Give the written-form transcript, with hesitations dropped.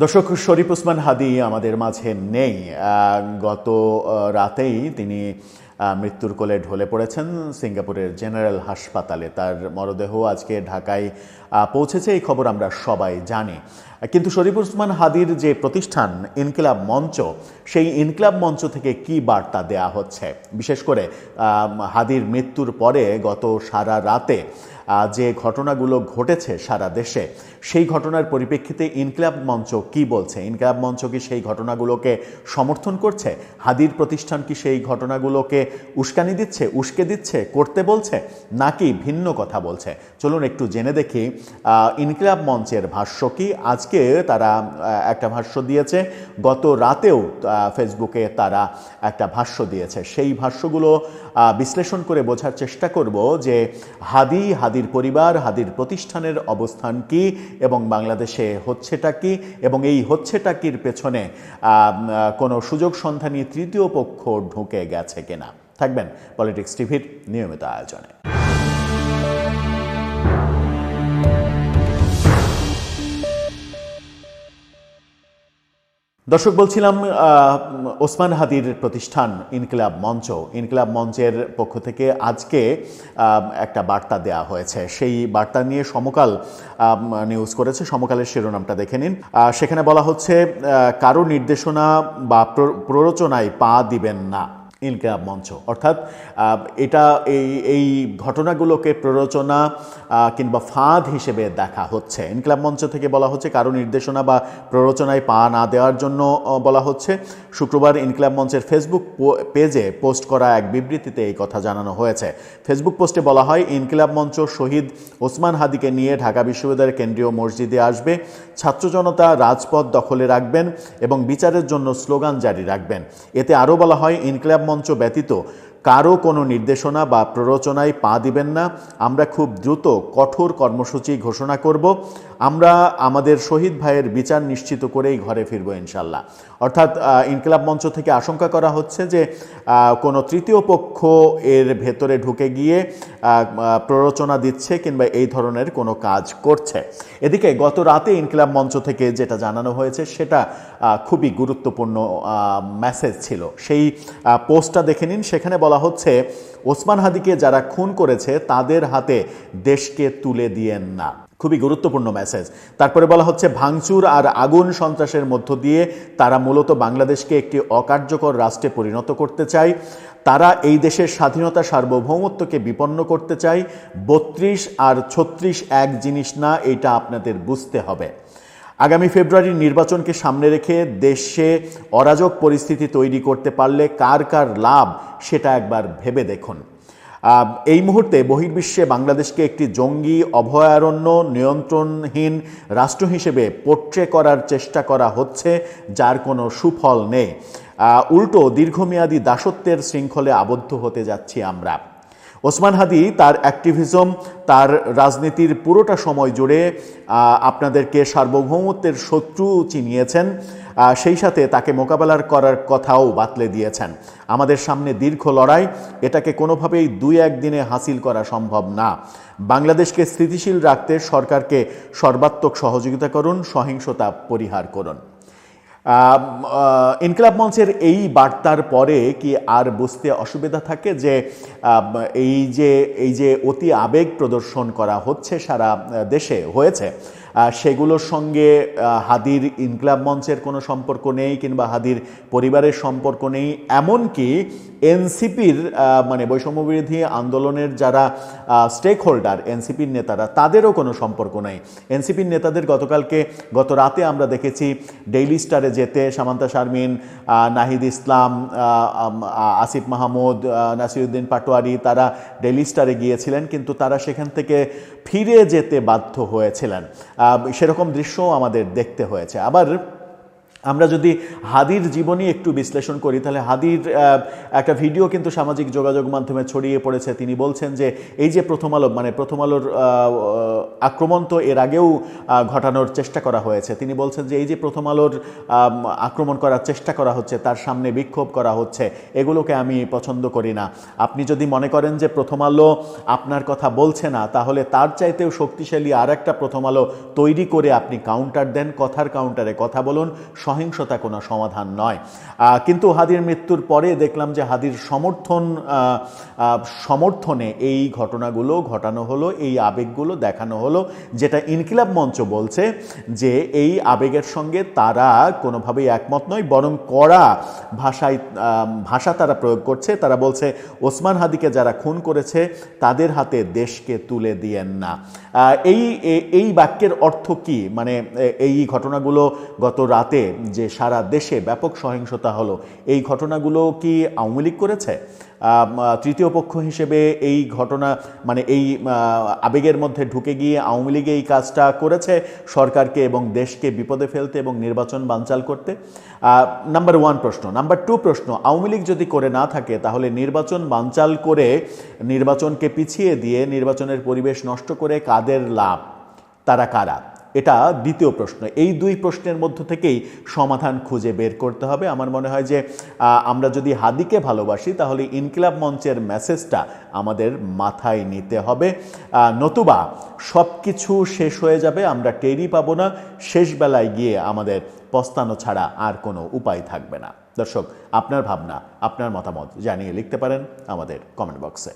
দর্শক, শরীফ ওসমান হাদী আমাদের মাঝে নেই। গত রাতেই তিনি মৃত্যুর কোলে ঢলে পড়েছেন সিঙ্গাপুরের জেনারেল হাসপাতালে। তার মরদেহ আজকে ঢাকায় পৌঁছেছে, এই খবর আমরা সবাই জানি। কিন্তু শরীফ ওসমান হাদীর যে প্রতিষ্ঠান ইনকিলাব মঞ্চ, সেই ইনকিলাব মঞ্চ থেকে কি বার্তা দেয়া হচ্ছে, বিশেষ করে হাদীর মৃত্যুর পরে গত সারা রাতে যে ঘটনাগুলো ঘটেছে সারা দেশে, সেই ঘটনার পরিপ্রেক্ষিতে ইনকিলাব মঞ্চ কি বলছে? ইনকিলাব মঞ্চ কি সেই ঘটনাগুলোকে সমর্থন করছে? হাদীর প্রতিষ্ঠান কি সেই ঘটনাগুলোকে উস্কানি দিচ্ছে, উস্কে দিচ্ছে, করতে বলছে, নাকি ভিন্ন কথা বলছে? চলুন একটু জেনে দেখি ইনকিলাব মঞ্চের ভাষ্য কি। আজকে তারা একটা ভাষ্য দিয়েছে, গত রাতেও ফেসবুকে তারা একটা ভাষ্য দিয়েছে। সেই ভাষ্যগুলো বিশ্লেষণ করে বোঝার চেষ্টা করব যে হাদীর পরিবার, হাদীর প্রতিষ্ঠানের অবস্থান কি এবং বাংলাদেশে হচ্ছেটা কি, এবং এই হচ্ছেটাকির পেছনে কোনো সুযোগ সন্ধানী তৃতীয় পক্ষ ঢুকে গেছে কিনা। থাকবেন পলিটিক্স টিভির নিয়মিত আয়োজনে। দর্শক, বলছিলাম ওসমান হাদীর প্রতিষ্ঠান ইনকিলাব মঞ্চের পক্ষ থেকে আজকে একটা বার্তা দেয়া হয়েছে। সেই বার্তা নিয়ে সমকাল নিউজ করেছে। সমকালের শিরোনামটা দেখে নিন। সেখানে বলা হচ্ছে, কারো নির্দেশনা বা প্ররোচনায় পা দিবেন না ইনকিলাব মঞ্চ। অর্থাৎ এটা এই ঘটনাগুলোকে প্ররোচনা কিংবা ফাঁদ হিসেবে দেখা হচ্ছে। ইনকিলাব মঞ্চ থেকে বলা হচ্ছে কারো নির্দেশনা বা প্ররোচনায় পা না দেওয়ার জন্য বলা হচ্ছে। শুক্রবার ইনকিলাব মঞ্চের ফেসবুক পেজে পোস্ট করা এক বিবৃতিতে এই কথা জানানো হয়েছে। ফেসবুক পোস্টে বলা হয়, ইনকিলাব মঞ্চ শহীদ ওসমান হাদীকে নিয়ে ঢাকা বিশ্ববিদ্যালয়ের কেন্দ্রীয় মসজিদে আসবে, ছাত্র জনতা রাজপথ দখলে রাখবেন এবং বিচারের জন্য স্লোগান জারি রাখবেন। এতে আরও বলা হয়, ইনকিলাব মঞ্চ ব্যতীত কারো কোনো নির্দেশনা বা প্ররোচনায় পা দিবেন না। আমরা খুব দ্রুত কঠোর কর্মসূচি ঘোষণা করব। আমরা আমাদের শহীদ ভাইয়ের বিচার নিশ্চিত করেই ঘরে ফিরব ইনশাল্লাহ। অর্থাৎ ইনকিলাব মঞ্চ থেকে আশঙ্কা করা হচ্ছে যে কোনো তৃতীয় পক্ষ এর ভেতরে ঢুকে গিয়ে প্ররোচনা দিচ্ছে কিংবা এই ধরনের কোনো কাজ করছে। এদিকে গত রাতে ইনকিলাব মঞ্চ থেকে যেটা জানানো হয়েছে সেটা খুবই গুরুত্বপূর্ণ মেসেজ ছিল। সেই পোস্টটা দেখে নিন। সেখানে বলা হচ্ছে, ওসমান হাদীকে যারা খুন করেছে তাদের হাতে দেশকে তুলে দিয়েন না। খুবই গুরুত্বপূর্ণ মেসেজ। তারপরে বলা হচ্ছে, ভাঙচুর আর আগুন সন্ত্রাসের মধ্য দিয়ে তারা মূলত বাংলাদেশকে একটি অকার্যকর রাষ্ট্রে পরিণত করতে চায়। তারা এই দেশের স্বাধীনতা সার্বভৌমত্বকে বিপন্ন করতে চায়। ৩২ আর ৩৬ এক জিনিস না, এটা আপনাদের বুঝতে হবে। আগামী ফেব্রুয়ারির নির্বাচনকে সামনে রেখে দেশে অরাজক পরিস্থিতি তৈরি করতে পারলে কার কার লাভ সেটা একবার ভেবে দেখুন। এই মুহূর্তে বহির্বিশ্বে বাংলাদেশকে একটি জঙ্গি, অভয়ারণ্য, নিয়ন্ত্রণহীন রাষ্ট্র হিসেবে পোট্রে করার চেষ্টা করা হচ্ছে, যার কোনো সুফল নেই। উল্টো দীর্ঘমেয়াদী দাসত্বের শৃঙ্খলে আবদ্ধ হতে যাচ্ছি আমরা। ওসমান হাদী তার অ্যাক্টিভিজম, তার রাজনীতির পুরোটা সময় জুড়ে আপনাদেরকে সার্বভৌমত্বের শত্রু চিনিয়েছেন, সেই সাথে তাকে মোকাবেলা করার কথাও বাতলে দিয়েছেন। আমাদের সামনে দীর্ঘ লড়াই, এটাকে কোনোভাবেই ২-১ দিনে হাসিল করা সম্ভব না। বাংলাদেশকে স্থিতিশীল রাখতে সরকারকে সর্বাত্মক সহযোগিতা করুন, সহিংসতা পরিহার করুন। ইনকিলাব মঞ্চের এই বার্তার পরে কি আর বুঝতে অসুবিধা থাকে যে এই যে অতি আবেগ প্রদর্শন করা হচ্ছে সারা দেশে হয়েছে, সেগুলোর সঙ্গে হাদীর ইনকিলাব মঞ্চের কোনো সম্পর্ক নেই কিংবা হাদীর পরিবারের সম্পর্ক নেই। এমনকি এনসিপির মানে বৈষম্যবিরোধী আন্দোলনের যারা স্টেক হোল্ডার, এনসিপির নেতারা, তাদেরও কোনো সম্পর্ক নেই। এনসিপির নেতাদের গত রাতে আমরা দেখেছি ডেইলি স্টারে যেতে সামান্তা শারমিন, নাহিদ ইসলাম, আসিফ মাহমুদ, নাসিরউদ্দিন পাটোয়ারি, তারা ডেইলি স্টারে গিয়েছিলেন, কিন্তু তারা সেখান থেকে ফিরে যেতে বাধ্য হয়েছিলেন। সেরকম দৃশ্যও আমাদের দেখতে হয়েছে। আবার আমরা যদি হাদির জীবনী একটু বিশ্লেষণ করি তাহলে হাদির একটা ভিডিও কিন্তু সামাজিক যোগাযোগ মাধ্যমে ছড়িয়ে পড়েছে। তিনি বলছেন যে এই যে প্রথম আলো, মানে প্রথম আলোর আক্রমণ তো এর আগেও ঘটানোর চেষ্টা করা হয়েছে। তিনি বলছেন যে এই যে প্রথম আলোর আক্রমণ করার চেষ্টা করা হচ্ছে, তার সামনে বিক্ষোভ করা হচ্ছে, এগুলোকে আমি পছন্দ করি না। আপনি যদি মনে করেন যে প্রথম আলো আপনার কথা বলছে না, তাহলে তার চাইতেও শক্তিশালী আর একটা প্রথম আলো তৈরি করে আপনি কাউন্টার দেন, কথার কাউন্টারে কথা বলুন। সহিংসতা কোনো সমাধান নয়। কিন্তু হাদির মৃত্যুর পরে দেখলাম যে হাদির সমর্থনে এই ঘটনাগুলো ঘটানো হলো, এই আবেগগুলো দেখানো হলো, যেটা ইনকিলাব মঞ্চ বলছে যে এই আবেগের সঙ্গে তারা কোনোভাবেই একমত নয়, বরং কড়া ভাষা তারা প্রয়োগ করছে। তারা বলছে ওসমান হাদিকে যারা খুন করেছে তাদের হাতে দেশকে তুলে দিয়েন না। এই বাক্যের অর্থ কি? মানে এই ঘটনাগুলো গত রাতে যে সারা দেশে ব্যাপক সহিংসতা হলো, এই ঘটনাগুলো কি আওয়ামী লীগ করেছে? তৃতীয় পক্ষ হিসেবে এই ঘটনা, মানে এই আবেগের মধ্যে ঢুকে গিয়ে আওয়ামী লীগ এই কাজটা করেছে সরকারকে এবং দেশকে বিপদে ফেলতে এবং নির্বাচন বানচাল করতে? নাম্বার 1 প্রশ্ন। নাম্বার 2 প্রশ্ন, আওয়ামী লীগ যদি করে না থাকে তাহলে নির্বাচন বানচাল করে, নির্বাচনকে পিছিয়ে দিয়ে, নির্বাচনের পরিবেশ নষ্ট করে কাদের লাভ? তারা কারা? এটা দ্বিতীয় প্রশ্ন। এই 2 প্রশ্নের মধ্য থেকেই সমাধান খুঁজে বের করতে হবে। আমার মনে হয় যে আমরা যদি হাদিকে ভালোবাসি তাহলে ইনকিলাব মঞ্চের মেসেজটা আমাদের মাথায় নিতে হবে, নতুবা সব কিছু শেষ হয়ে যাবে, আমরা টেরই পাবো না, শেষ বেলায় গিয়ে আমাদের পস্তানো ছাড়া আর কোনো উপায় থাকবে না। দর্শক, আপনার ভাবনা, আপনার মতামত জানিয়ে লিখতে পারেন আমাদের কমেন্ট বক্সে।